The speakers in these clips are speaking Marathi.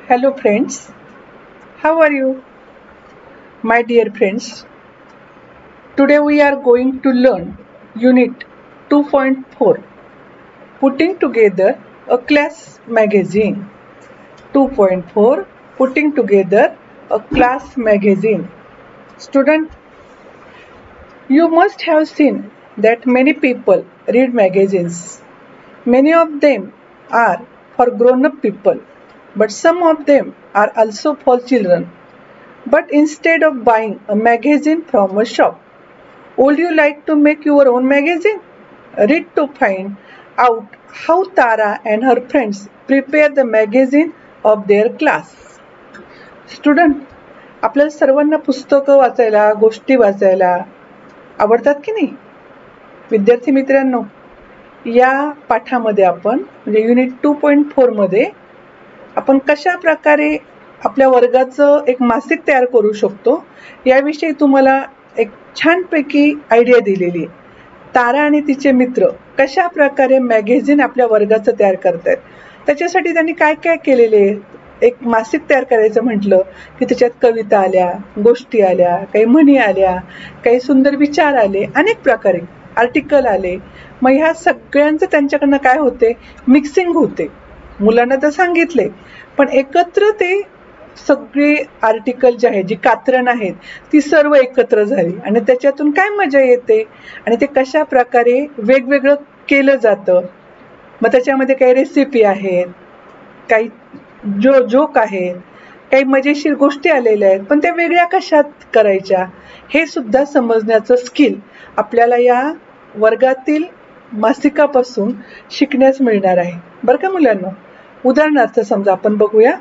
Hello friends, how are you? My dear friends, today we are going to learn Unit 2.4 Putting Together a Class Magazine. 2.4 Putting Together a Class Magazine. Student, you must have seen that many people read magazines. Many of them are for grown-up people, but some of them are also for children. But instead of buying a magazine from a shop, would you like to make your own magazine? Read to find out how Tara and her friends prepare the magazine of their class. Student, आपल्याला सर्वांना पुस्तकं वाचायला, गोष्टी वाचायला आवडतात की नाही? विद्यार्थी मित्रांनो, या पाठामध्ये आपण म्हणजे युनिट 2.4 मध्ये आपण कशा प्रकारे आपल्या वर्गाचं एक मासिक तयार करू शकतो याविषयी तुम्हाला एक छानपैकी आयडिया दिलेली आहे. तारा आणि तिचे मित्र कशा प्रकारे मॅगझिन आपल्या वर्गाचं तयार करतायत, त्याच्यासाठी त्यांनी काय काय केलेले. एक मासिक तयार करायचं म्हटलं की त्याच्यात कविता आल्या, गोष्टी आल्या, काही म्हणी आल्या, काही सुंदर विचार आले, अनेक प्रकारे आर्टिकल आले. मग ह्या सगळ्यांचं त्यांच्याकडनं काय होते, मिक्सिंग होते. मुलांना तर सांगितले, पण एकत्र ते सगळे आर्टिकल जे आहे, जी कात्रण आहेत ती सर्व एकत्र झाली आणि त्याच्यातून काय मजा येते आणि ते कशा प्रकारे वेगवेगळं केलं जातं. मग त्याच्यामध्ये काही रेसिपी आहेत, काही जोक आहेत, काही मजेशीर गोष्टी आलेल्या आहेत, पण त्या वेगळ्या कशात करायच्या हे सुद्धा समजण्याचं स्किल आपल्याला या वर्गातील मासिकापासून शिकण्यास मिळणार आहे, बरं का मुलांना. उदाहरणार्थ समजा आपण बघूया.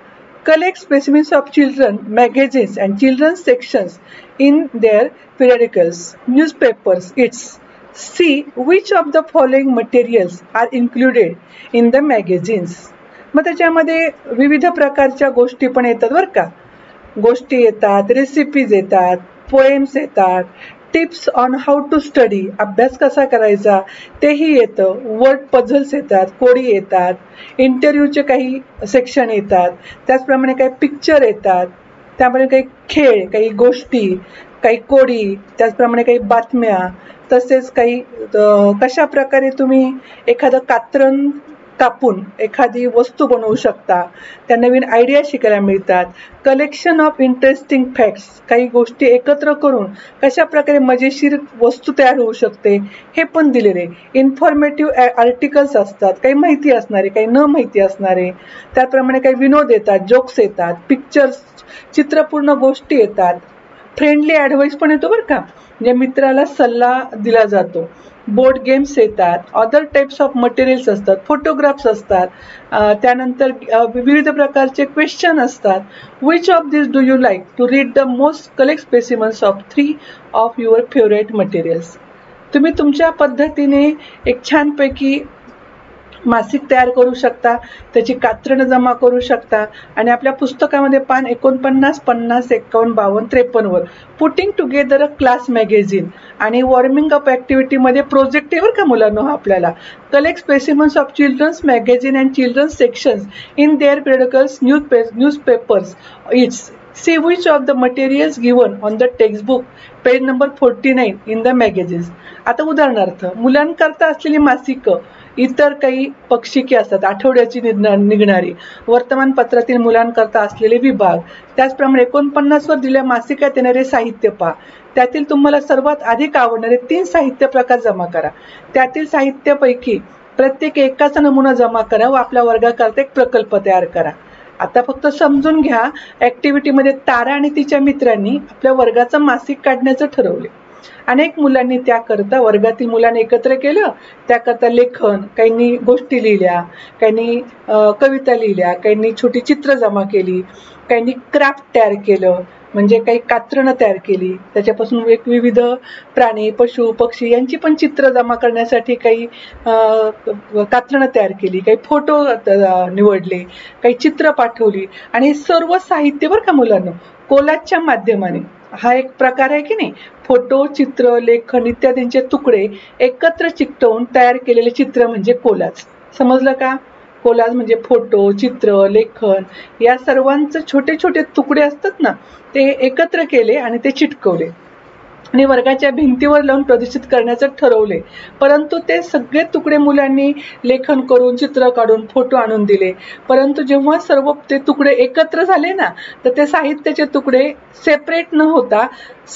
Collect specimens of children magazines and children's sections in their periodicals, newspapers. It's see which of the following materials are included in the magazines. मग त्याच्यामध्ये विविध प्रकारच्या गोष्टी पण येतात बरं का. गोष्टी येतात, रेसिपीज येतात, पोएम्स येतात, tips on how to study, अभ्यास कसा करायचा तेही येतं, वर्ड पझल्स येतात, कोडी येतात, इंटरव्ह्यूचे काही सेक्शन येतात, त्याचप्रमाणे काही पिक्चर येतात, त्यामुळे काही खेळ, काही गोष्टी, काही कोडी, त्याचप्रमाणे काही बातम्या, तसेच काही कशा प्रकारे तुम्ही एखादं कात्रण कापून एखादी वस्तू बनवू शकता, त्या नवीन आयडिया शिकायला मिळतात. कलेक्शन ऑफ इंटरेस्टिंग फॅक्ट्स, काही गोष्टी एकत्र करून कशा प्रकारे मजेशीर वस्तू तयार होऊ शकते हे पण दिलेले. इन्फॉर्मेटिव्ह आर्टिकल्स असतात, काही माहिती असणारे, काही न माहिती असणारे, त्याप्रमाणे काही विनोद येतात, जोक्स येतात, पिक्चर्स, चित्रपूर्ण गोष्टी येतात, फ्रेंडली ॲडवाईस पण येतो बरं का, म्हणजे मित्राला सल्ला दिला जातो. बोर्ड गेम्स येतात, अदर टाइप्स ऑफ मटेरियल्स असतात, फोटोग्राफ्स असतात, त्यानंतर विविध प्रकारचे क्वेश्चन असतात. Which of this do you like to read the most, collect specimens of 3 of your favourite materials. तुम्ही तुमच्या पद्धतीने एक छानपैकी मासिक तयार करू शकता, त्याची कात्रणं जमा करू शकता आणि आपल्या पुस्तकामध्ये पान 49, 50, 51, 52, 53 we're putting together a class magazine आणि वॉर्मिंग अप ॲक्टिव्हिटीमध्ये प्रोजेक्ट आहे बरं का मुलांनो. आपल्याला collect specimens of children's magazine and children's sections in their periodicals, newspapers. It's see which of the materials given on the textbook page number 49 in the magazines. आता उदाहरणार्थ मुलांकरता असलेली मासिकं, इतर काही पक्षिके असतात, आठवड्याची निघणारी, वर्तमानपत्रातील मुलांकरता असलेले विभाग, त्याचप्रमाणे 49 वर दिलेल्या मासिकात येणारे साहित्य पहा. त्यातील तुम्हाला सर्वात अधिक आवडणारे 3 साहित्य प्रकार जमा करा. त्यातील साहित्यापैकी प्रत्येक एकाचा नमुना जमा करा व आपल्या वर्गाकरता एक प्रकल्प तयार करा. आता फक्त समजून घ्या, ॲक्टिव्हिटीमध्ये तारा आणि तिच्या मित्रांनी आपल्या वर्गाचं मासिक काढण्याचं ठरवले. अनेक मुलांनी त्याकरता वर्गातील मुलांनी एकत्र केलं, त्याकरता लेखन, काहींनी गोष्टी लिहिल्या, काहींनी कविता लिहिल्या, काहींनी छोटी चित्र जमा केली, काहींनी क्राफ्ट तयार केलं, म्हणजे काही कात्रणं तयार केली, त्याच्यापासून विविध प्राणी, पशु, पक्षी यांची पण चित्र जमा करण्यासाठी काही कात्रणं तयार केली, काही फोटो निवडले, काही चित्र पाठवली आणि हे सर्व साहित्य बरं का मुलांना कोलाजच्या माध्यमाने. हा एक प्रकार आहे की नाही, फोटो, चित्र, लेखन इत्यादींचे तुकडे एकत्र चिकटवून तयार केलेले चित्र म्हणजे कोलाज. समजलं का? कोलाज म्हणजे फोटो, चित्र, लेखन या सर्वांचे छोटे छोटे तुकडे असतात ना, ते एकत्र केले आणि ते चिटकवले आणि वर्गाच्या भिंतीवर लावून प्रदर्शित करण्याचं ठरवले. परंतु ते सगळे तुकडे मुलांनी लेखन करून, चित्र काढून, फोटो आणून दिले. परंतु जेव्हा सर्व ते तुकडे एकत्र झाले ना, तर ते साहित्याचे तुकडे सेपरेट न होता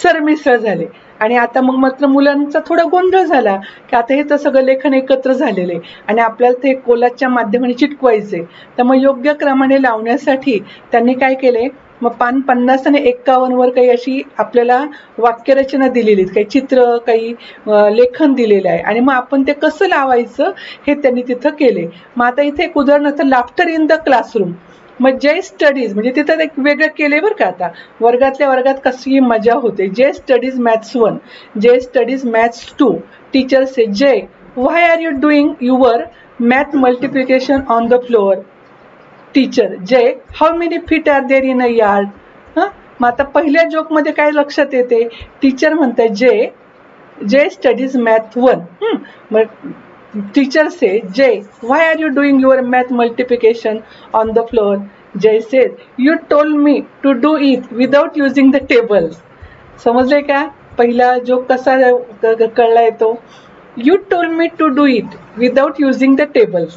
सरमिसळ झाले. आणि आता मग मात्र मुलांचा थोडा गोंधळ झाला की आता हे तर सगळं लेखन एकत्र झालेले आणि आपल्याला ते कोलाजच्या माध्यमाने चिटकवायचे. तर मग योग्य क्रमाने लावण्यासाठी त्यांनी काय केले, मग पान 50 आणि 51 वर काही अशी आपल्याला वाक्यरचना दिलेली, काही चित्र, काही लेखन दिलेलं आहे आणि मग आपण ते कसं लावायचं हे त्यांनी तिथं केले. मग आता इथे एक उदाहरण, लाफ्टर इन द क्लासरूम. मग जे स्टडीज म्हणजे तिथं एक वेगळं केले बरं का. आता वर्गातल्या वर्गात कशी मजा होते. जे स्टडीज मॅथ्स 1, जे studies maths 2. Teacher says Jay why are you doing your math multiplication on the floor. Teacher Jay how many feet are there in a yard. मग आता पहिल्या जोक मध्ये काय लक्षात येते, टीचर म्हणते जे स्टडीज मॅथ 1. मग teacher says Jay why are you doing your math multiplication on the floor. Jay says you told me to do it without using the tables. समजले का पहिला जोक कसा कळला येतो. You told me to do it without using the tables.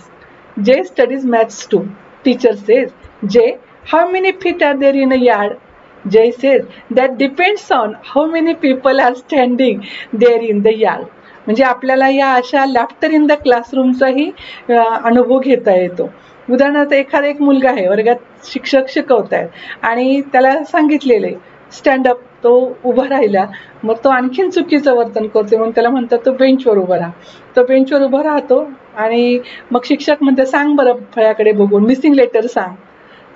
Jay studies maths 2. Teacher says, Jay, how many feet are there in a yard? Jay says, that depends on how many people are standing there in the yard. म्हणजे आपल्याला या अशा लाफ्टर इन द क्लासरूमचाही अनुभव घेता येतो. उदाहरणार्थ एखादा एक मुलगा आहे, वर्गात शिक्षक शिकवत आहेत आणि त्याला सांगितलेलं आहे स्टँड अप, तो उभा राहिला, मग तो आणखीन चुकीचं वर्तन करतो म्हणून त्याला म्हणतात तो बेंचवर उभा राहा. तो बेंचवर उभा राहतो आणि मग शिक्षक म्हणते सांग बरं फळ्याकडे बघून मिसिंग लेटर सांग.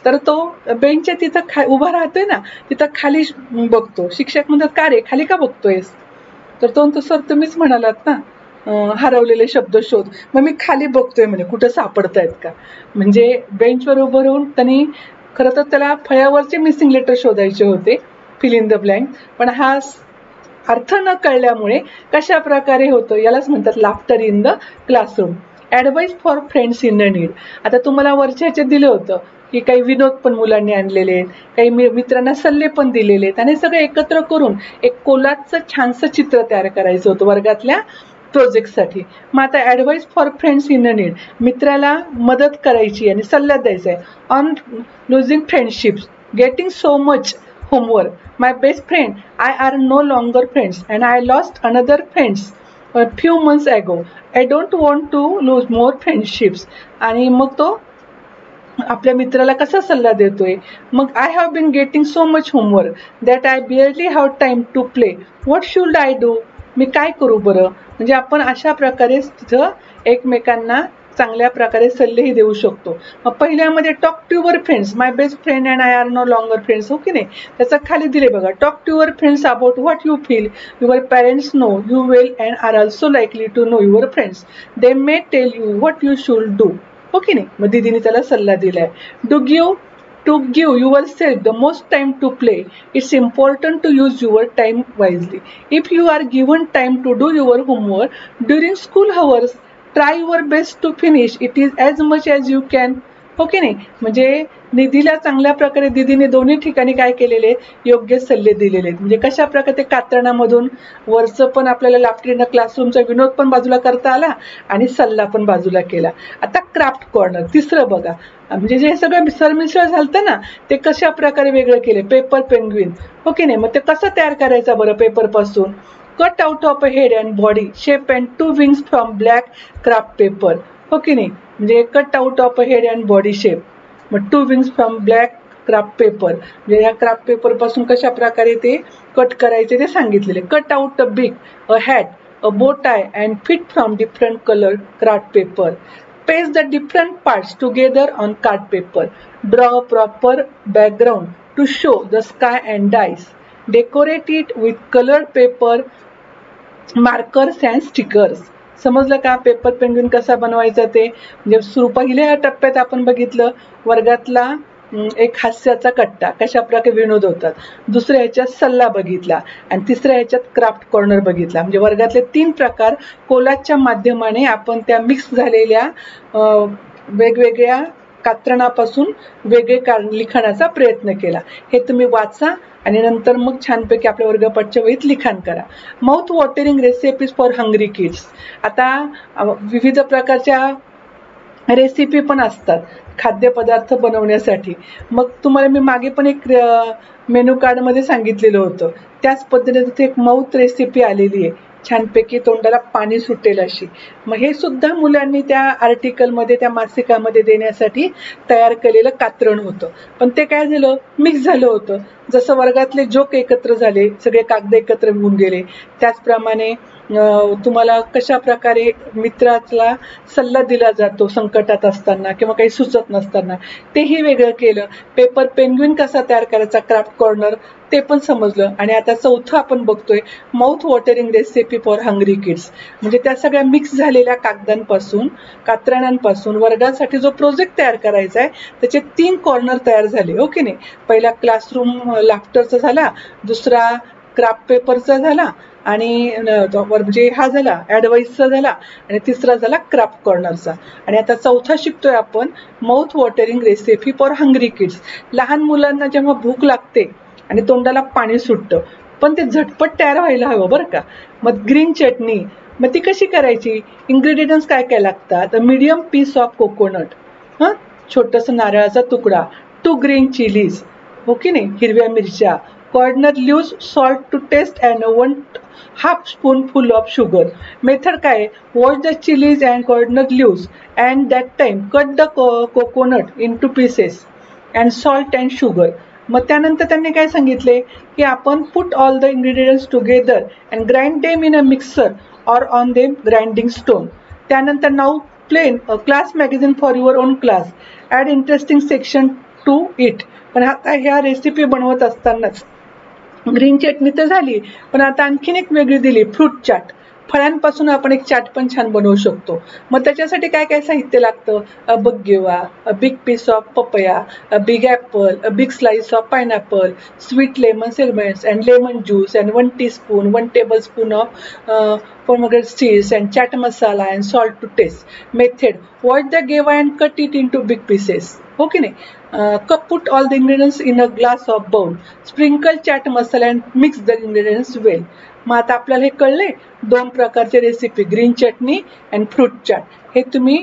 तर तो बेंचच्या तिथं उभा राहतोय ना, तिथं खाली बघतो. शिक्षक म्हणतात का रे खाली का बघतोयस. तर तो म्हणतो सर तुम्हीच म्हणालात ना हरवलेले शब्द शोध, मग मी खाली बघतोय म्हणजे कुठं सापडतायत का. म्हणजे बेंचवर उभं राहून त्यांनी खरं तर त्याला फळ्यावरचे मिसिंग लेटर शोधायचे होते, फिल इन द ब्लँक, पण हा अर्थ न कळल्यामुळे कशा प्रकारे होतो यालाच म्हणतात laughter in the classroom. Advice for friends in the need. आता तुम्हाला वरच्या दिलं होतं की काही विनोद पण मुलांनी आणलेले आहेत, काही मित्रांना सल्ले पण दिलेले आहेत आणि सगळं एकत्र करून एक कोलाजचं छानसं चित्र तयार करायचं होतं वर्गातल्या प्रोजेक्टसाठी. मग आता advice for friends in the need, मित्राला मदत करायची आणि सल्ला द्यायचा आहे. On losing friendships, getting so much homework, my best friend I are no longer friends and I lost another friends a few months ago. I don't want to lose more friendships. आणि मग तो आपल्या मित्राला कसा सल्ला देतोय, मग I have been getting so much homework that I barely have time to play. What should I do. मी काय करू बरं. म्हणजे आपण अशा प्रकारे तिथं एकमेकांना चांगल्या प्रकारे सल्लेही देऊ शकतो. मग पहिल्यामध्ये talk to your friends, my best friend and I are no longer friends, हो की नाही. त्याचा खाली दिले बघा, talk to your friends about what you feel. Your parents know you well and are also likely to know your friends. They may tell you what you should do, हो की नाही. मग दीदीने त्याला सल्ला दिलाय. To give yourself the most time to play, it's important to use your time wisely. If you are given time to do your homework during school hours, try your best to finish it is as much as you can. हो की नाही. म्हणजे निधीला चांगल्या प्रकारे दीदीने दोन्ही ठिकाणी काय केलेले योग्य सल्ले दिलेले. म्हणजे कशा प्रकारे कातरणामधून वरचं पण आपल्याला लाफ्टर क्लासरूमचा विनोद पण बाजूला करता आला आणि सल्ला पण बाजूला केला. आता क्राफ्ट कॉर्नर तिसरं बघा, म्हणजे जे सगळं सरमिसळ झालं ना ते कशा प्रकारे वेगळं केले. पेपर पेंग्विन, हो की नाही. मग ते कसं तयार करायचं बरं पेपर पासून. Cut out of a head and body shape and 2 wings from black craft paper, हो की नाही. म्हणजे cut out of a head and body shape, मग 2 wings from black craft paper. म्हणजे या क्राफ्ट पेपर पासून कशा प्रकारे ते कट करायचे ते सांगितलेले. Cut out a big, a hat, a bow tie and fit from different colour craft paper. Paste the different parts together on card paper. Draw a proper background to show the sky and dice. Decorate it with colored paper, markers and stickers. समजलं का पेपर पेंग्विन कसा बनवायचा ते. म्हणजे पहिल्या टप्प्यात आपण बघितलं वर्गातला एक हास्याचा कट्टा कशा प्रकारे विनोद होतात, दुसऱ्या ह्याच्यात सल्ला बघितला आणि तिसऱ्या ह्याच्यात क्राफ्ट कॉर्नर बघितला. म्हणजे वर्गातले 3 प्रकार कोलाजच्या माध्यमाने आपण त्या मिक्स झालेल्या वेगवेगळ्या कात्रणापासून वेगळे लिखाणाचा प्रयत्न केला. हे तुम्ही वाचा आणि नंतर मग छानपैकी आपल्या वर्गपाठच्या वहीत लिखाण करा. Mouth watering recipes for hungry kids. आता विविध प्रकारच्या रेसिपी पण असतात खाद्यपदार्थ बनवण्यासाठी. मग तुम्हाला मी मागे पण एक मेनू कार्डमध्ये सांगितलेलं होतं, त्याच पद्धतीने तिथे एक माउथ रेसिपी आलेली आहे, छानपैकी तोंडाला पाणी सुटेल अशी. मग हे सुद्धा मुलांनी त्या आर्टिकलमध्ये, त्या मासिकामध्ये देण्यासाठी तयार केलेलं कात्रण होतं. पण ते काय झालं, मिक्स झालं होतं. जसं वर्गातले जोक एकत्र झाले, सगळे कागद एकत्र होऊन गेले, त्याचप्रमाणे तुम्हाला कशा प्रकारे मित्राला सल्ला दिला जातो संकटात असताना किंवा काही सुचत नसताना, तेही वेगळं केलं. पेपर पेंग्विन कसा तयार करायचा, क्राफ्ट कॉर्नर, ते पण समजलं. आणि आता चौथं आपण बघतोय mouth watering recipe for hungry kids. म्हणजे त्या सगळ्या मिक्स झालेल्या कागदांपासून, कात्रणांपासून वर्गासाठी जो प्रोजेक्ट तयार करायचा आहे त्याचे 3 कॉर्नर तयार झाले, ओके नाही. पहिला क्लासरूम लाफ्टरचा झाला, दुसरा क्राफ्ट पेपरचा झाला, आणि म्हणजे हा झाला ॲडवाइसचा झाला, आणि तिसरा झाला क्राफ्ट कॉर्नरचा. आणि आता चौथा शिकतोय आपण mouth watering recipe for hungry kids. लहान मुलांना जेव्हा भूक लागते आणि तोंडाला पाणी सुटतं, पण ते झटपट तयार व्हायला हवं बरं का. मग ग्रीन चटणी, मग ती कशी करायची, इन्ग्रेडियंट्स काय काय लागतात, मीडियम पीस ऑफ कोकोनट, छोटंसं नारळाचा तुकडा, 2 ग्रीन चिलीज, ओके नाही, हिरव्या मिरच्या, corner leaves, salt to taste, and 1/2 spoonful of sugar. Method काय, wash the chillies and corner leaves and that time cut the coconut in two pieces and salt and sugar. मग त्यानंतर त्यांनी काय सांगितले की आपण put all the ingredients together and grind them in a mixer or on them grinding stone. त्यानंतर now plan class magazine for your own class, add interesting section two it. पण आता ह्या रेसिपी बनवत असतानाच ग्रीन चटणी तर झाली, पण आता आणखीन एक वेगळी दिली, फ्रूट चाट. फळांपासून आपण एक चाट पण छान बनवू शकतो. मग त्याच्यासाठी काय काय साहित्य लागतं, a guava, a big piece of papaya, a big apple, a big slice of pineapple, sweet lemon segments and lemon juice and 1 teaspoon 1 tablespoon of pomegranate seeds and chat masala and salt to taste. Method, wash the geva and cut it into big pieces. Okay नाही. Put all the ingredients in a glass of bowl. Sprinkle chat masala and mix the ingredients well. मग आता आपल्याला हे कळले 2 प्रकारचे recipe, green chutney and fruit chaat. हे तुम्ही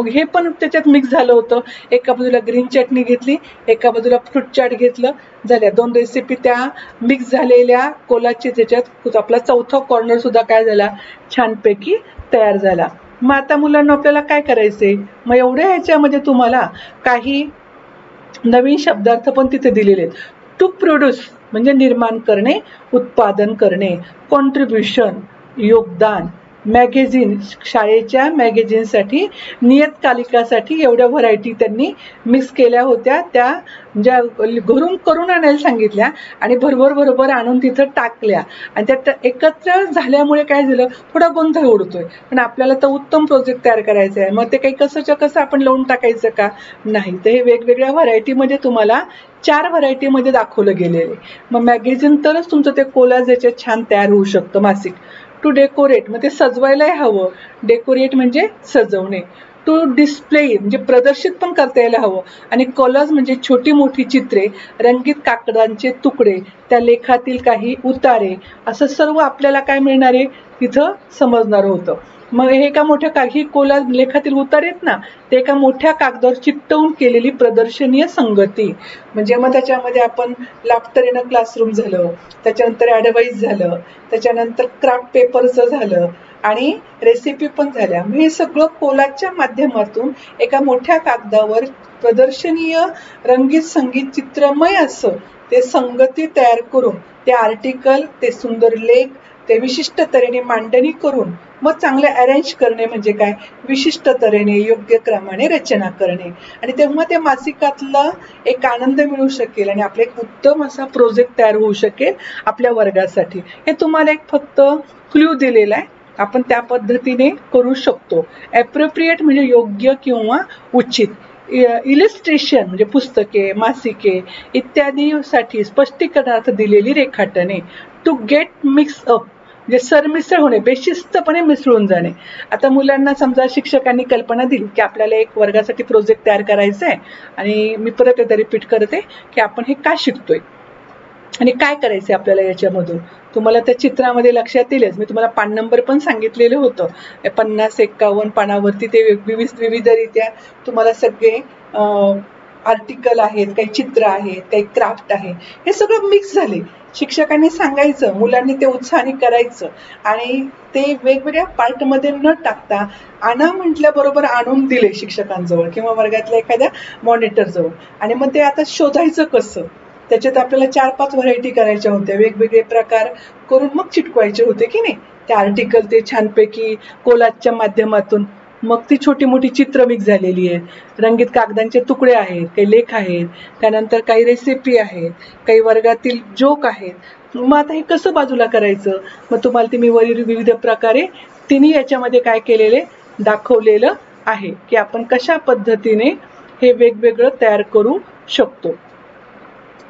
हे पण त्याच्यात मिक्स झालं होतं. एका बाजूला ग्रीन चटणी घेतली, एका बाजूला फ्रूट चाट घेतलं, झाल्या 2 रेसिपी त्या मिक्स झालेल्या कोलाचे. त्याच्यात आपला चौथा कॉर्नर सुद्धा काय झाला, छानपैकी तयार झाला. मग आता मुलांना आपल्याला काय करायचंय, मग एवढ्या ह्याच्यामध्ये तुम्हाला काही नवीन शब्दार्थ पण तिथे दिलेले आहेत. टू प्रोड्यूस म्हणजे निर्माण करणे, उत्पादन करणे, कॉन्ट्रीब्युशन योगदान, मॅगझिन शाळेच्या मॅगझिनसाठी, नियतकालिकासाठी, एवढ्या व्हरायटी त्यांनी मिक्स केल्या होत्या. त्या ज्या घरून करून आणायला सांगितल्या आणि भरभर आणून तिथं टाकल्या, आणि त्या एकत्र झाल्यामुळे काय झालं, थोडा गोंधळ उडतोय. पण आपल्याला तर उत्तम प्रोजेक्ट तयार करायचा आहे. मग ते काही कसंच्या कसं आपण लावून टाकायचं का, नाही. तर हे वेगवेगळ्या व्हरायटीमध्ये तुम्हाला 4 व्हरायटीमध्ये दाखवलं गेलेलं आहे. मग मॅगझिन तरच तुमचं ते कोलाज याच्यात छान तयार होऊ शकतं, मासिक. टू डेकोरेट मग ते सजवायलाही हवं, डेकोरेट म्हणजे सजवणे. टू डिस्प्ले म्हणजे प्रदर्शित पण करता यायला हवं, आणि कॉलर्स म्हणजे छोटी मोठी चित्रे, रंगीत कागदांचे तुकडे, त्या लेखातील काही उतारे, असं सर्व आपल्याला काय मिळणार आहे तिथं समजणार होतं. मग हे एका मोठ्या काही कोलाज लेखातील उतारे आहेत ना, ते एका मोठ्या कागदावर चिकटवून केलेली प्रदर्शनीय संगती. म्हणजे मग त्याच्यामध्ये आपण लाफ्टर इन अ क्लासरूम झालं, त्याच्यानंतर ॲडवाइस झालं, त्याच्यानंतर क्राफ्ट पेपरचं झालं, आणि रेसिपी पण झाल्या. मग हे सगळं कोलाजच्या माध्यमातून एका मोठ्या कागदावर प्रदर्शनीय रंगीत संगीत चित्रमय असं ते संगती तयार करून, ते आर्टिकल, ते सुंदर लेख, ते विशिष्ट तऱ्हेने मांडणी करून मग चांगले अरेंज करणे म्हणजे काय, विशिष्ट तऱ्हेने योग्य क्रमाने रचना करणे. आणि तेव्हा ते मासिकातला एक आनंद मिळू शकेल आणि आपला एक उत्तम असा प्रोजेक्ट तयार होऊ शकेल आपल्या वर्गासाठी. हे तुम्हाला एक फक्त क्ल्यू दिलेला आहे, आपण त्या पद्धतीने करू शकतो. ॲप्रोप्रिएट म्हणजे योग्य किंवा उचित. इलिस्ट्रेशन म्हणजे पुस्तके, मासिके इत्यादीसाठी स्पष्टीकरणार्थ दिलेली रेखाटने. टू गेट मिक्स अप म्हणजे सरमिसळ होणे, बेशिस्तपणे मिसळून जाणे. आता मुलांना समजा शिक्षकांनी कल्पना दिली की आपल्याला एक वर्गासाठी प्रोजेक्ट तयार करायचा आहे आणि मी परत एकदा रिपीट करते की आपण हे काय शिकतोय आणि काय करायचंय आपल्याला याच्यामधून. तुम्हाला त्या चित्रामध्ये लक्षात येईलच, मी तुम्हाला पान नंबर पण सांगितलेलं होतं. 50-51 पानावरती ते विविधरित्या तुम्हाला सगळे आर्टिकल आहेत, काही चित्र आहेत, काही क्राफ्ट आहे, हे सगळं मिक्स झाले. शिक्षकांनी सांगायचं, मुलांनी ते उत्साहाने करायचं आणि ते वेगवेगळ्या पार्टमध्ये न टाकता आणा म्हटल्याबरोबर आणून दिले शिक्षकांजवळ किंवा वर्गातल्या एखाद्या मॉनिटरजवळ. आणि मग ते आता शोधायचं कसं, त्याच्यात आपल्याला 4-5 व्हरायटी करायच्या होत्या, वेगवेगळे प्रकार करून मग चिटकवायचे होते की नाही ते आर्टिकल. ते छानपैकी कोलाजच्या माध्यमातून मग ती छोटी मोठी चित्र मिक्स झालेली आहेत, रंगीत कागदांचे तुकडे आहेत, काही लेख आहेत, त्यानंतर काही रेसिपी आहेत, काही वर्गातील जोक आहेत. मग आता हे कसं बाजूला करायचं, मग तुम्हाला ते मी वरील विविध प्रकारे तिन्ही याच्यामध्ये काय केलेले दाखवलेलं आहे की आपण कशा पद्धतीने हे वेगवेगळं तयार करू शकतो.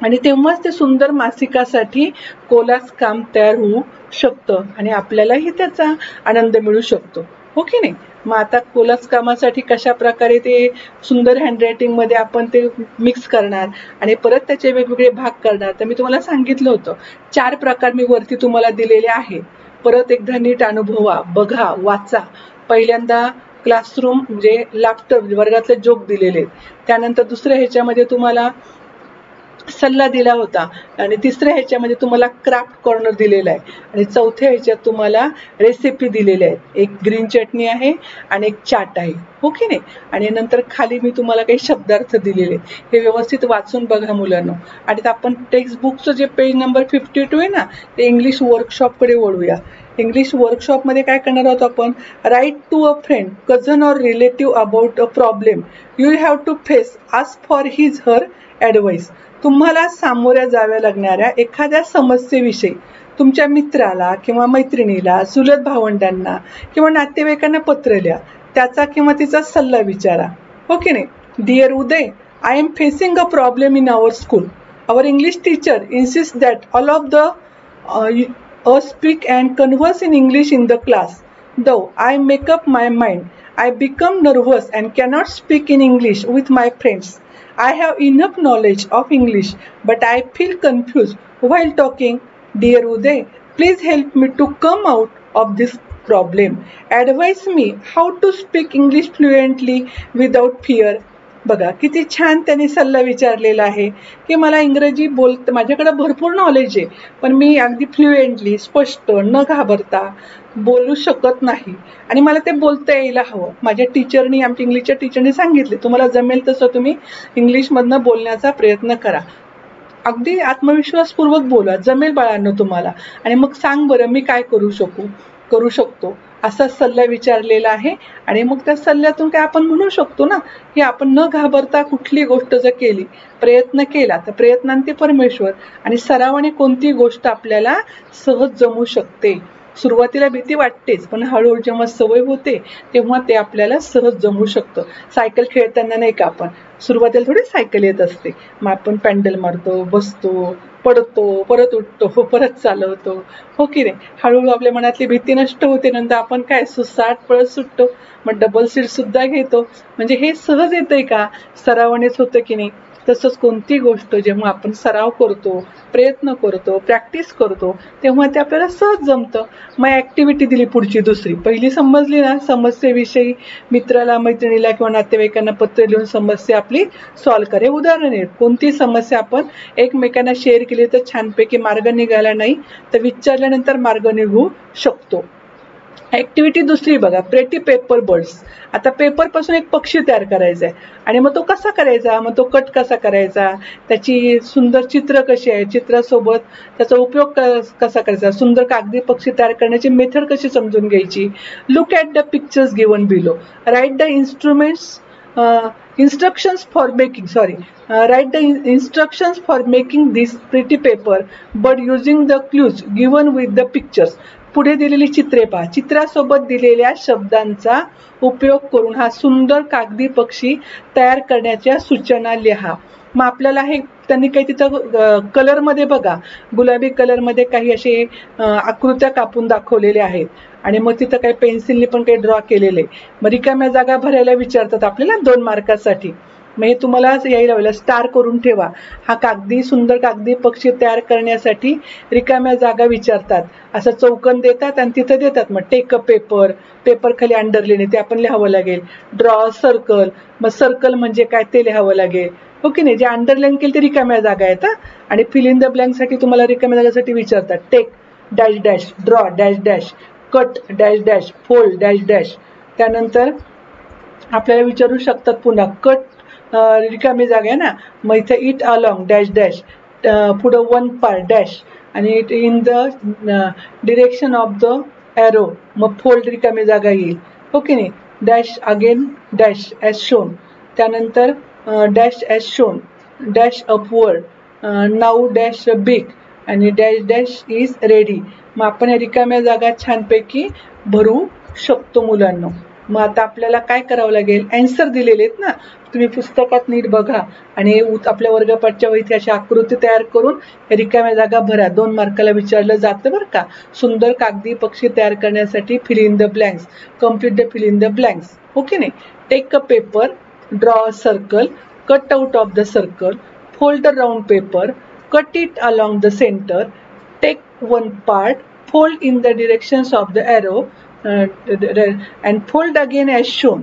आणि तेव्हाच ते सुंदर मासिकासाठी कोलाज काम तयार होऊ शकतं आणि आपल्यालाही त्याचा आनंद मिळू शकतो, हो की नाही. मग आता कोलाज कामासाठी कशा प्रकारे ते सुंदर हँडरायटिंगमध्ये आपण ते मिक्स करणार आणि परत त्याचे वेगवेगळे भाग करणार. तर मी तुम्हाला सांगितलं होतं 4 प्रकार मी वरती तुम्हाला दिलेले आहे. परत एकदा नीट अनुभवा, बघा, वाचा. पहिल्यांदा क्लासरूम म्हणजे लाफ्टर, वर्गातले जोक दिलेले. त्यानंतर दुसऱ्या ह्याच्यामध्ये तुम्हाला सल्ला दिला होता आणि तिसऱ्या ह्याच्यामध्ये तुम्हाला क्राफ्ट कॉर्नर दिलेला आहे आणि चौथ्या ह्याच्यात तुम्हाला रेसिपी दिलेल्या आहेत. एक ग्रीन चटणी आहे आणि एक चाट आहे, हो की नाही. आणि नंतर खाली मी तुम्हाला काही शब्दार्थ दिलेले, हे व्यवस्थित वाचून बघा मुलांनो. आणि आपण टेक्स्टबुकचं जे पेज नंबर 52 आहे ना, ते इंग्लिश वर्कशॉपकडे वळूया. इंग्लिश वर्कशॉपमध्ये काय करणार आहोत आपण, write to a friend, cousin or relative about a problem you have to face, ask for his her advice. तुम्हाला सामोऱ्या जाव्या लागणाऱ्या एखाद्या समस्येविषयी तुमच्या मित्राला किंवा मैत्रिणीला, चुलत भावंडांना किंवा नातेवाईकांना पत्र लिहा, त्याचा किंवा तिचा सल्ला विचारा, हो की नाही. Dear Uday, I am facing a problem in our school. Our English teacher insist that all of the speak and converse in English in the class. Though I make up my mind, I become nervous and cannot speak in English with my friends. I have enough knowledge of English, but I feel confused while talking. Dear Uday, please help me to come out of this problem. Advise me how to speak English fluently without fear. बघा किती छान त्यांनी सल्ला विचारलेला आहे की मला इंग्रजी माझ्याकडे भरपूर नॉलेज आहे, पण मी अगदी फ्लुएंटली, स्पष्ट, न घाबरता बोलू शकत नाही आणि मला ते बोलता यायला हवं. माझ्या टीचरनी, आमच्या इंग्लिशच्या टीचरनी सांगितले, तुम्हाला जमेल तसं तुम्ही इंग्लिशमधनं बोलण्याचा प्रयत्न करा, अगदी आत्मविश्वासपूर्वक बोला, जमेल बाळांनो तुम्हाला. आणि मग सांग बरं मी काय करू शकतो असा सल्ला विचारलेला आहे. आणि मग त्या सल्ल्यातून काय आपण म्हणू शकतो ना की आपण न घाबरता कुठली गोष्ट जर केली, प्रयत्न केला, तर प्रयत्नांती परमेश्वर आणि सरावाने कोणती गोष्ट आपल्याला सहज जमू शकते. सुरुवातीला भीती वाटतेच, पण हळूहळू जेव्हा सवय होते तेव्हा ते आपल्याला सहज जमू शकतं. सायकल खेळताना नाही का, आपण सुरुवातीला थोडी सायकल येत असते, मग आपण पॅन्डल मारतो, बसतो, पडतो, परत उठतो, परत चालवतो, हो की नाही. हळूहळू आपल्या मनातली भीती नष्ट होते, नंतर आपण काय सुसाट पळत सुटतो, मग डबल सीट सुद्धा घेतो. म्हणजे हे सहज येतंय का, सरावानेच होतं की नाही. तसंच कोणती गोष्ट जेव्हा आपण सराव करतो, प्रयत्न करतो, प्रॅक्टिस करतो, तेव्हा ते आपल्याला सहज जमतं. मग ॲक्टिव्हिटी दिली पुढची दुसरी. पहिली समजली ना, समस्येविषयी मित्राला, मैत्रिणीला किंवा नातेवाईकांना पत्र लिहून समस्या आपली सॉल्व्ह करे. उदाहरण आहे, कोणती समस्या आपण एकमेकांना शेअर केली तर छानपैकी मार्ग निघाला नाही तर विचारल्यानंतर मार्ग निघू शकतो. ॲक्टिव्हिटी दुसरी बघा, प्रेटी पेपर बर्ड्स. आता पेपरपासून एक पक्षी तयार करायचा आहे आणि मग तो कसा करायचा, मग तो कट कसा करायचा, त्याची सुंदर चित्र कशी आहे, चित्रासोबत त्याचा उपयोग कसा करायचा, सुंदर कागदी पक्षी तयार करण्याची मेथड कशी समजून घ्यायची. Look at the pictures given below, write the instructions for making this pretty paper but using the clues given with the pictures. पुढे दिलेली चित्रे पहा, चित्रासोबत दिलेल्या शब्दांचा उपयोग करून हा सुंदर कागदी पक्षी तयार करण्याच्या सूचना लिहा. मग आपल्याला हे त्यांनी काही तिथं कलरमध्ये बघा, गुलाबी कलरमध्ये काही असे आकृत्या कापून दाखवलेल्या आहेत आणि मग तिथं काही पेन्सिलने पण काही ड्रॉ केलेले. मग रिकाम्या जागा भरायला विचारतात आपल्याला 2 मार्कासाठी. मग हे तुम्हाला यायला हवं, स्टार करून ठेवा. हा कागदी सुंदर कागदी पक्षी तयार करण्यासाठी रिकाम्या जागा विचारतात. असं चौकन देतात आणि तिथं देतात मग टेक अ पेपर, पेपर खाली अंडरलाईन ते आपण लिहावं लागेल. ड्रॉ सर्कल, मग सर्कल म्हणजे काय ते लिहावं लागेल. ओके नाही, जे अंडरलाईन केली ते रिकाम्या जागा आहेत. आणि फिल इन द ब्लँकसाठी तुम्हाला रिकाम्या जागासाठी विचारतात take dash dash, draw dash dash, cut dash dash, fold dash dash. त्यानंतर आपल्याला विचारू शकतात पुन्हा कट रिकामी जागा आहे ना, मग इथे इट अलॉंग डॅश डॅश, पुढं 1 पार्ट डॅश आणि it in the direction of the arrow, मग फोल्ड रिकामी जागा येईल. ओके नाही, dash again dash as shown. त्यानंतर dash as shown, dash upward, now dash big आणि डॅश डॅश इज रेडी. मग आपण या रिकाम्या जागा छानपैकी भरू शकतो मुलांना. मग आता आपल्याला काय करावं लागेल, ॲन्सर दिलेले आहेत ना, तुम्ही पुस्तकात नीट बघा आणि आपल्या वर्गपाठच्या वहीत अशी आकृती तयार करून रिकाम्या जागा भरा. 2 मार्काला विचारलं जातं बरं का. सुंदर कागदी पक्षी तयार करण्यासाठी fill in the blanks, complete the fill in the blanks. Okay नाही, take a paper, draw a circle, cut out of the circle, fold the round paper, cut it along the center, take 1 part, fold in the directions of the arrow and fold again as shown.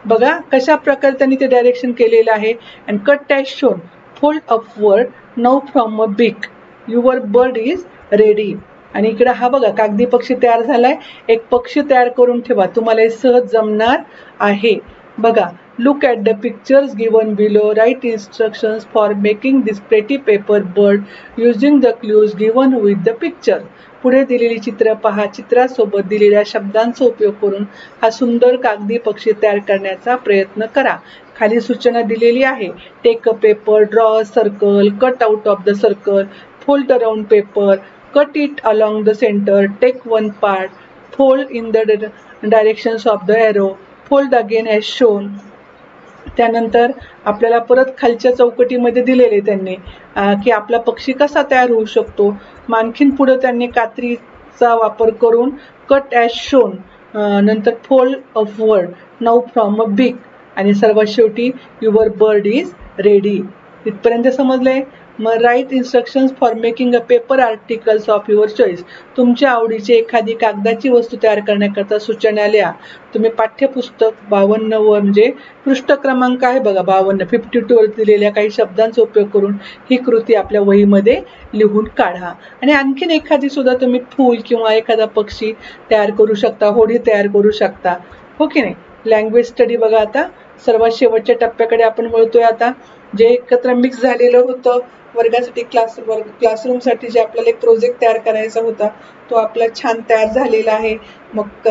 बघा कशा प्रकारे त्यांनी ते डायरेक्शन केलेलं आहे. and cut as shown, fold upward, now from a beak, your bird is ready. आणि इकडे हा बघा कागदी पक्षी तयार झालाय. एक पक्षी तयार करून ठेवा, तुम्हाला हे सहज जमणार आहे. बघा, look at the pictures given below, write instructions for making this pretty paper bird using the clues given with the picture. पुढे दिलेली चित्र पहा, चित्रासोबत दिलेल्या शब्दांचा उपयोग करून हा सुंदर कागदी पक्षी तयार करण्याचा प्रयत्न करा. खाली सूचना दिलेली आहे, take a paper, draw a circle, cut out of the circle, fold the round paper, cut it along the centre, take 1 part, fold in the directions of the arrow, fold again as shown. त्यानंतर आपल्याला परत खालच्या चौकटीमध्ये दिलेले त्यांनी की आपला पक्षी कसा तयार होऊ शकतो. मग आणखीन पुढे त्यांनी कात्रीचा वापर करून कट ॲज शोन, नंतर fold upward, now from a big आणि सर्वात शेवटी युअर बर्ड इज रेडी. इथपर्यंत समजलंय. मग write instructions for making a paper articles of your choice. तुमच्या आवडीची एखादी कागदाची वस्तू तयार करण्याकरता सूचना लिहा. तुम्ही पाठ्यपुस्तक 52 वर म्हणजे पृष्ठ क्रमांक आहे बघा 52, 52 वर दिलेल्या काही शब्दांचा उपयोग करून ही कृती आपल्या वहीमध्ये लिहून काढा. आणि आणखीन एखादी सुद्धा तुम्ही फूल किंवा एखादा पक्षी तयार करू शकता, होडी तयार करू शकता. हो की नाही. लँग्वेज स्टडी बघा, आता सर्वात शेवटच्या टप्प्याकडे आपण वळतोय. आता जे एकत्र मिक्स झालेलं होतं वर्गासाठी, क्लासरूमसाठी जे आपल्याला एक प्रोजेक्ट तयार करायचा होता तो आपला छान तयार झालेला आहे. मग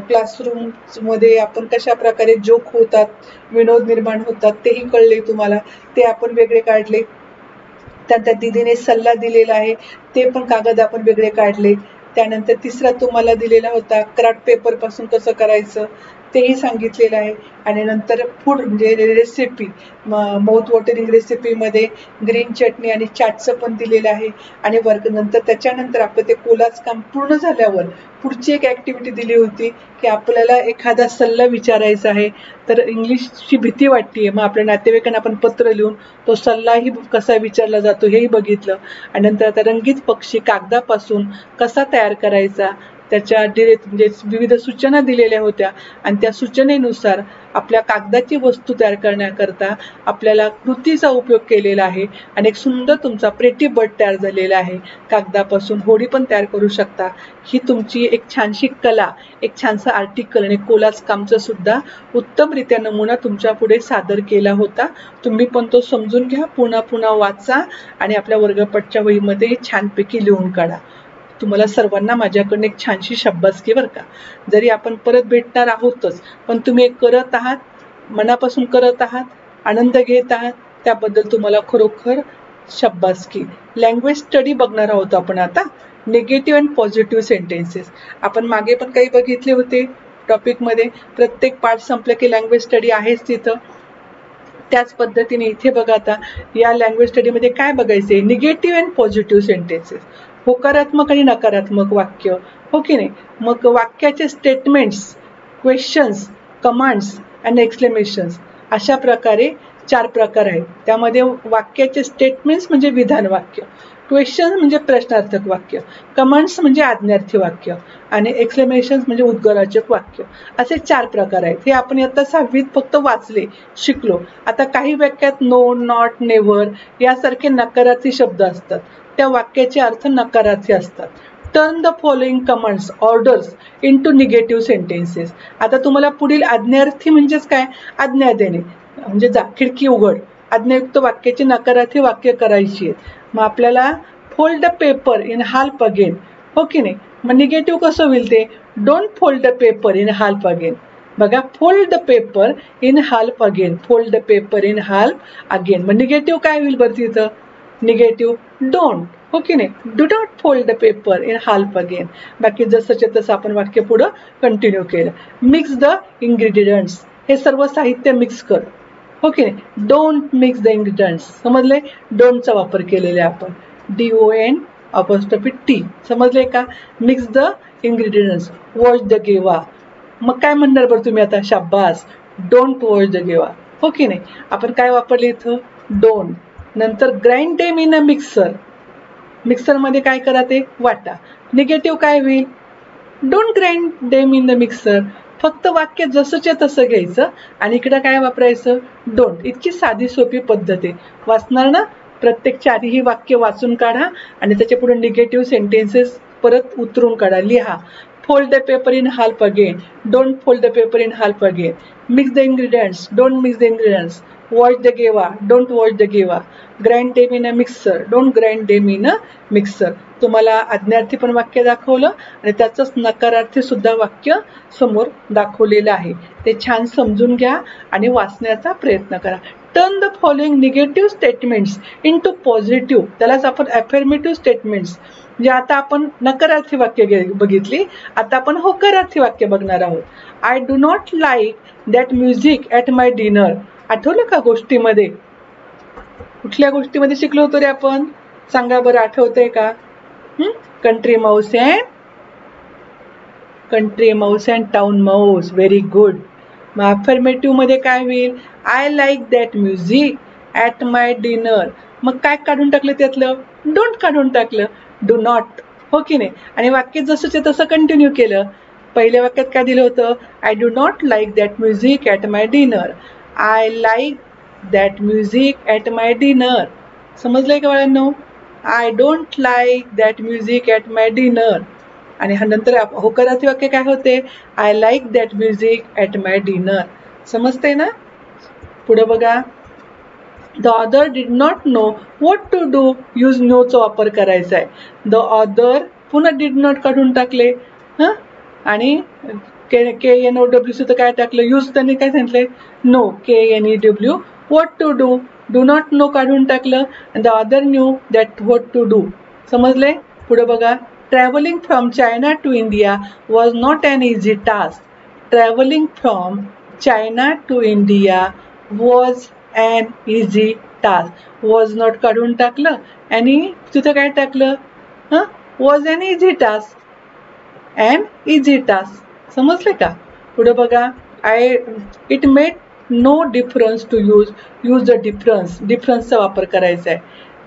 क्लासरूममध्ये आपण कशा प्रकारे जोक होतात, विनोद निर्माण होतात तेही कळले तुम्हाला, ते आपण वेगळे काढले. त्यानंतर दीदीने सल्ला दिलेला आहे ते पण कागद आपण वेगळे काढले. त्यानंतर तिसरा तुम्हाला दिलेला होता क्राफ्ट पेपर पासून कसं करायचं तेही सांगितलेलं आहे. आणि नंतर फूड म्हणजे रेसिपी, माउथ वॉटरिंग रेसिपीमध्ये ग्रीन चटणी आणि चाटचं पण दिलेलं आहे. आणि नंतर त्याच्यानंतर आपलं ते कोलाज काम पूर्ण झाल्यावर पुढची एक ॲक्टिव्हिटी दिली होती की आपल्याला एखादा सल्ला विचारायचा आहे. तर इंग्लिशची भीती वाटते, मग आपल्या नातेवाईकांना आपण पत्र लिहून तो सल्लाही कसा विचारला जातो हेही बघितलं. आणि नंतर आता रंगीत पक्षी कागदापासून कसा तयार करायचा त्याच्या म्हणजे विविध सूचना दिलेल्या होत्या. आणि त्या सूचनेनुसार आपल्या कागदाची वस्तू तयार करण्याकरता आपल्याला कृतीचा उपयोग केलेला आहे. आणि एक सुंदर तुमचा प्रेटी बर्ड तयार झालेला आहे. कागदापासून होडी पण तयार करू शकता. ही तुमची एक छानशी कला, एक छानसा आर्टिकल आणि कोलाज कामचा सुद्धा उत्तमरित्या नमुना तुमच्या पुढे सादर केला होता. तुम्ही पण तो समजून घ्या, पुन्हा पुन्हा वाचा आणि आपल्या वर्गपटच्या वहीमध्ये छानपैकी लिहून काढा. तुम्हाला सर्वांना माझ्याकडून एक छानशी शाबासकी बरं का. जरी आपण परत भेटणार आहोतच, पण तुम्ही एक करत आहात, मनापासून करत आहात, आनंद घेत आहात, त्याबद्दल तुम्हाला खरोखर शाबासकी. लँग्वेज स्टडी बघणार आहोत आपण आता. निगेटिव्ह अँड पॉझिटिव्ह सेंटेन्सेस आपण मागे पण काही बघितले होते टॉपिकमध्ये. प्रत्येक पार्ट संपलं की लँग्वेज स्टडी आहेच तिथं. त्याच पद्धतीने इथे बघा आता या लँग्वेज स्टडीमध्ये काय बघायचे, निगेटिव्ह अँड पॉझिटिव्ह सेंटेन्सेस, होकारात्मक आणि नकारात्मक वाक्य, हो की नाही. मग वाक्याचे स्टेटमेंट्स, क्वेश्चन्स, कमांड्स अँड एक्सक्लेमेशन्स अशा प्रकारे 4 प्रकार आहेत. त्यामध्ये वाक्याचे स्टेटमेंट्स म्हणजे विधान वाक्य, क्वेश्चन म्हणजे प्रश्नार्थक वाक्य, कमांड्स म्हणजे आज्ञार्थी वाक्य आणि एक्सक्लेमेशन्स म्हणजे उद्गारवाचक वाक्य, असे 4 प्रकार आहेत. हे आपण आता 6वीत फक्त वाचले, शिकलो. आता काही वाक्यात नो, नॉट, नेव्हर यासारखे नकारार्थी शब्द असतात, त्या वाक्याचे अर्थ नकारार्थी असतात. Turn the following commands orders into negative sentences. आता तुम्हाला पुढील आज्ञार्थी म्हणजेच काय, आज्ञा देणे म्हणजे जा खिडकी उघड, आज्ञायुक्त वाक्याची नकारार्थी वाक्य करायची आहेत. मग आपल्याला fold the paper in half again, हो की नाही. मग निगेटिव्ह कसं होईल ते, don't fold the paper in half again. बघा, fold the paper in half again, fold the paper in half again. मग निगेटिव्ह काय होईल बरं तिथं, निगेटिव्ह डोंट, हो की नाही, do not fold the paper in half again. बाकी जसंच्या तसं आपण वाक्य पुढं कंटिन्यू केलं. मिक्स द इंग्रेडियंट्स, हे सर्व साहित्य मिक्स कर, हो की नाही. डोंट मिक्स द इंग्रेडियंट्स, समजले, डोंटचा वापर केलेला आहे आपण, DON''T, समजले का. Mix the ingredients, wash the Geva. मग काय म्हणणार बरं तुम्ही आता, शाबास, डोंट वॉश द गेवा, हो की नाही. आपण काय वापरले इथं, डोंट. नंतर grind them in a mixer, मिक्सरमध्ये काय करा ते वाटा. निगेटिव्ह काय होईल, don't grind them in the mixer. फक्त वाक्य जसंच्या तसं घ्यायचं आणि इकडं काय वापरायचं, डोंट. इतकी साधी सोपी पद्धत आहे. वाचणार ना, प्रत्येक 4ही वाक्य वाचून काढा आणि त्याच्या पुढे निगेटिव्ह सेंटेन्सेस परत उतरून काढा, लिहा. Fold the paper in half again, don't fold the paper in half again. Mix the ingredients, don't mix the ingredients. Wash the Geva, don't wash the Geva. Grind them in a mixer, don't grind them in a mixer. तुम्हाला आज्ञार्थी पण वाक्य दाखवलं आणि त्याचंच नकारार्थी सुद्धा वाक्य समोर दाखवलेलं आहे. ते छान समजून घ्या आणि वाचण्याचा प्रयत्न करा. Turn the following negative statements into positive, त्यालाच आपण अफर्मेटिव्ह स्टेटमेंट्स. म्हणजे आता आपण नकारार्थी वाक्य बघितली, आता आपण होकारार्थी वाक्य बघणार आहोत. I do not like that music at my dinner. आठवलं का गोष्टीमध्ये, कुठल्या गोष्टीमध्ये शिकलो होतो रे आपण, सांगा बरं, आठवतंय का. Country Mouse and town Mouse, very good. मग अफर्मेटिव्ह मध्ये काय होईल, I like that music at my dinner. मग काय काढून टाकलं त्यातलं, डोंट काढून टाकलं, डू नॉट, हो की नाही. आणि वाक्य जसंच्या तसं कंटिन्यू केलं. पहिल्या वाक्यात काय दिलं होतं, I do not like that music at my dinner, I like that music at my dinner. समजलंय का बाळांनो, I don't like that music at my dinner. आणि हा नंतर होकारार्थी वाक्य काय होते, I like that music at my dinner. समजते ना. पुढे बघा, the other did not know what to do, use नोचा वापर करायचा आहे. द ऑदर, पुन्हा डिड नॉट काढून टाकले, आणि KNOW सुद्धा काय टाकलं, यूज त्यांनी काय सांगितलंय, no, KNEW. What to do, do not no काढून टाकलं. The other knew that what to do. समजले. पुढे बघा, travelling from China to India was not an easy task. Travelling from China to India was an easy task. Was not काढून टाकलं आणि तिथं काय टाकलं, was an easy task, an easy task. समजले का. पुढे बघा, it made no difference to use the difference. डिफरन्सचा वापर करायचा आहे.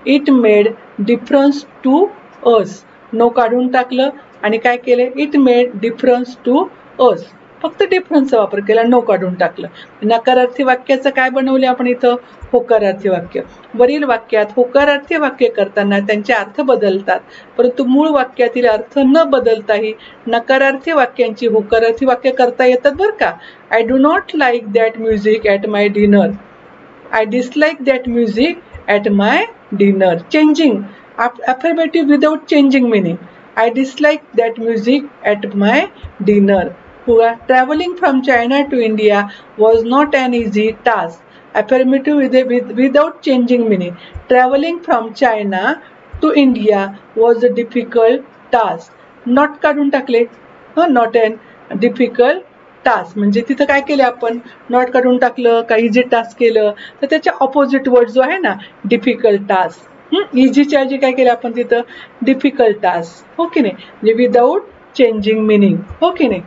It made difference to us. No काढून टाकलं आणि काय केलं, it made difference to us. फक्त डिफरन्सचा वापर केला, नो काढून टाकलं. नकारार्थी वाक्याचं काय बनवले आपण इथं, होकारार्थी वाक्य. वरील वाक्यात होकारार्थी वाक्य करताना त्यांचे अर्थ बदलतात, परंतु मूळ वाक्यातील अर्थ न बदलताही नकारार्थी वाक्यांची होकारार्थी वाक्य करता येतात बरं का. I do not like that music at my dinner, I dislike that music at my dinner. Changing, affirmative without changing meaning. I dislike that music at my dinner. Travelling from China to India was not an easy task. Affirmative without changing meaning. Traveling from China to India was a difficult task. Not काढून टाकले, not an difficult टास्क म्हणजे तिथं काय केलं आपण नॉट काढून टाकलं का इझी टास्क केलं तर त्याच्या ऑपोजिट वर्ड जो आहे ना डिफिकल्ट टास्क. इझीच्या ऐवजी काय केलं आपण तिथं डिफिकल्ट टास्क. हो की नाही, म्हणजे विदाऊट चेंजिंग मिनिंग. हो की नाही.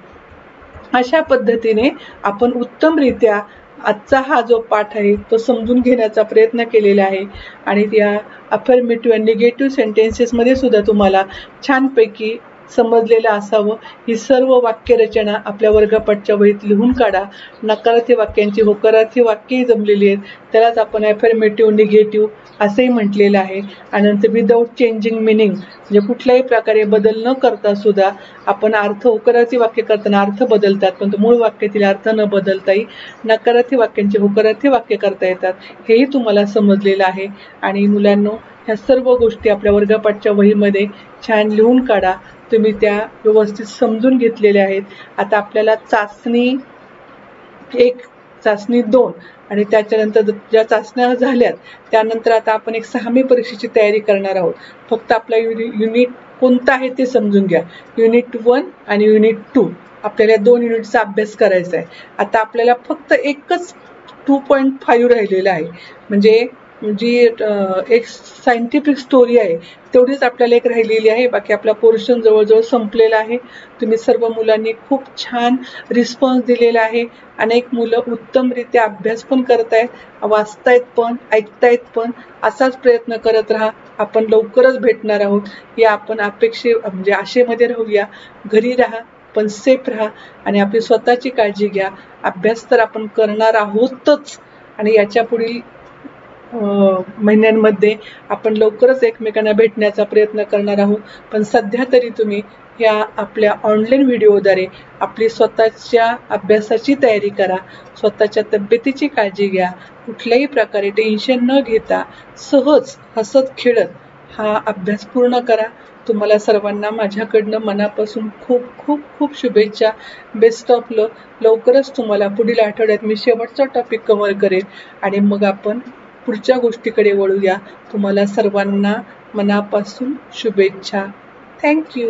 अशा पद्धतीने आपण उत्तमरित्या आजचा हा जो पाठ आहे तो समजून घेण्याचा प्रयत्न केलेला आहे आणि त्या अफर्मेटिव्ह आणि निगेटिव्ह सेंटेन्सेसमध्ये सुद्धा तुम्हाला छानपैकी समजलेलं असावं. ही सर्व वाक्यरचना आपल्या वर्गपाठच्या वहीत लिहून काढा. नकारार्थी वाक्यांची होकारार्थी वाक्यही जमलेली आहेत. त्यालाच आपण अफर्मेटिव्ह निगेटिव्ह असंही म्हटलेलं आहे. आणि नंतर विदाऊट चेंजिंग मिनिंग म्हणजे कुठल्याही प्रकारे बदल न करता सुद्धा आपण अर्थ होकारार्थी वाक्य करताना अर्थ बदलतात पण मूळ वाक्यातील अर्थ न बदलताही नकारार्थी वाक्यांचे होकारार्थी वाक्य करता येतात. हेही तुम्हाला समजलेलं आहे. आणि मुलांनो ह्या सर्व गोष्टी आपल्या वर्गपाठच्या वहीमध्ये छान लिहून काढा. तुम्ही त्या व्यवस्थित समजून घेतलेल्या आहेत. आता आपल्याला चाचणी 1, चाचणी 2 आणि त्याच्यानंतर ज्या चाचण्या झाल्यात त्यानंतर आता आपण एक 6मी परीक्षेची तयारी करणार आहोत. फक्त आपला युनिट कोणता आहे ते समजून घ्या. युनिट 1 आणि युनिट 2 आपल्याला 2 युनिटचा अभ्यास करायचा आहे. आता आपल्याला फक्त एकच 2.5 राहिलेला आहे. म्हणजे जी एक सायंटिफिक स्टोरी आहे तेवढीच आपल्याला एक राहिलेली आहे. बाकी आपला पोर्शन जवळजवळ संपलेला आहे. तुम्ही सर्व मुलांनी खूप छान रिस्पॉन्स दिलेला आहे. अनेक मुलं उत्तमरित्या अभ्यास पण करतायत, वाचतायत पण, ऐकतायत पण. असाच प्रयत्न करत राहा. आपण लवकरच भेटणार आहोत. या आपण म्हणजे आशेमध्ये राहूया. घरी राहा पण सेफ राहा आणि आपली स्वतःची काळजी घ्या. अभ्यास तर आपण करणार आहोतच आणि याच्या पुढील महिन्यांमध्ये आपण लवकरच एकमेकांना भेटण्याचा प्रयत्न करणार आहोत. पण सध्या तरी तुम्ही या आपल्या ऑनलाईन व्हिडिओद्वारे आपली स्वतःच्या अभ्यासाची तयारी करा. स्वतःच्या तब्येतीची काळजी घ्या. कुठल्याही प्रकारे टेन्शन न घेता सहज हसत खेळत हा अभ्यास पूर्ण करा. तुम्हाला सर्वांना माझ्याकडनं मनापासून खूप खूप खूप शुभेच्छा. बेस्ट ऑफ लक. लवकरच तुम्हाला पुढील आठवड्यात मी शेवटचा टॉपिक कव्हर करेन आणि मग आपण पुढच्या गोष्टीकडे वळूया. तुम्हाला सर्वांना मनापासून शुभेच्छा. थँक्यू.